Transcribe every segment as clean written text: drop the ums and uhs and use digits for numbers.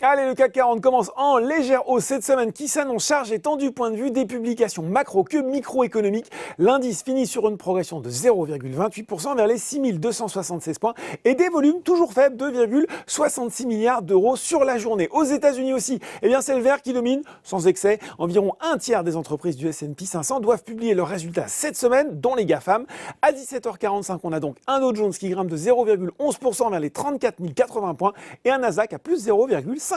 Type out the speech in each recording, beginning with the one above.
Allez, le CAC 40 commence en légère hausse cette semaine qui s'annonce chargée tant du point de vue des publications macro que microéconomiques. L'indice finit sur une progression de 0,28% vers les 6276 points et des volumes toujours faibles, 2,66 milliards d'euros sur la journée. Aux États-Unis aussi, c'est le vert qui domine sans excès. Environ un tiers des entreprises du S&P 500 doivent publier leurs résultats cette semaine, dont les GAFAM. À 17h45, on a donc un Dow Jones qui grimpe de 0,11% vers les 34 080 points et un Nasdaq à plus 0,56%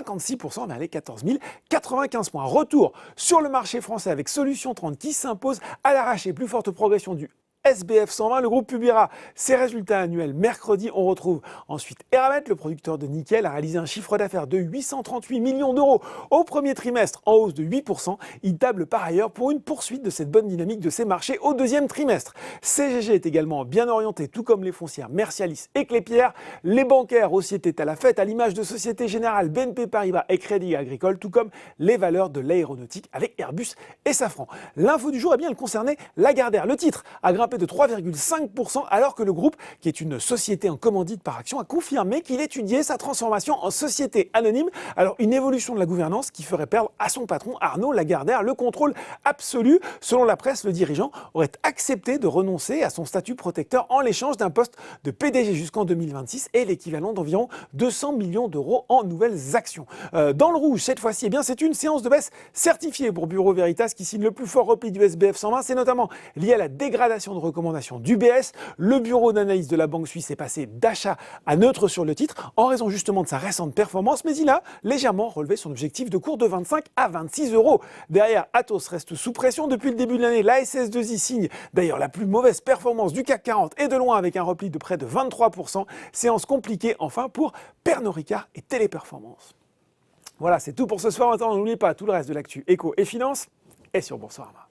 vers les 14 095 points. Retour sur le marché français avec Solution 30 qui s'impose à l'arraché. Plus forte progression du SBF 120, le groupe publiera ses résultats annuels mercredi. On retrouve ensuite Eramet, le producteur de nickel, a réalisé un chiffre d'affaires de 838 millions d'euros au premier trimestre, en hausse de 8%. Il table par ailleurs pour une poursuite de cette bonne dynamique de ses marchés au deuxième trimestre. CGG est également bien orienté, tout comme les foncières Mercialis et Clépierre. Les bancaires aussi étaient à la fête, à l'image de Société Générale, BNP Paribas et Crédit Agricole, tout comme les valeurs de l'aéronautique avec Airbus et Safran. L'info du jour, elle concernait Lagardère. Le titre a grimpé de 3,5% alors que le groupe, qui est une société en commandite par action, a confirmé qu'il étudiait sa transformation en société anonyme. Alors une évolution de la gouvernance qui ferait perdre à son patron Arnaud Lagardère le contrôle absolu. Selon la presse, le dirigeant aurait accepté de renoncer à son statut protecteur en l'échange d'un poste de PDG jusqu'en 2026 et l'équivalent d'environ 200 millions d'euros en nouvelles actions. Dans le rouge, cette fois-ci, c'est une séance de baisse certifiée pour Bureau Veritas qui signe le plus fort repli du SBF 120. C'est notamment lié à la dégradation de recommandations d'UBS. Le bureau d'analyse de la banque suisse est passé d'achat à neutre sur le titre en raison justement de sa récente performance, mais il a légèrement relevé son objectif de cours de 25 à 26 euros. Derrière, Atos reste sous pression depuis le début de l'année. La SS2I signe d'ailleurs la plus mauvaise performance du CAC 40 et de loin avec un repli de près de 23%. Séance compliquée enfin pour Pernod Ricard et Téléperformance. Voilà, c'est tout pour ce soir. Maintenant, n'oubliez pas tout le reste de l'actu éco et finance est sur Boursorama.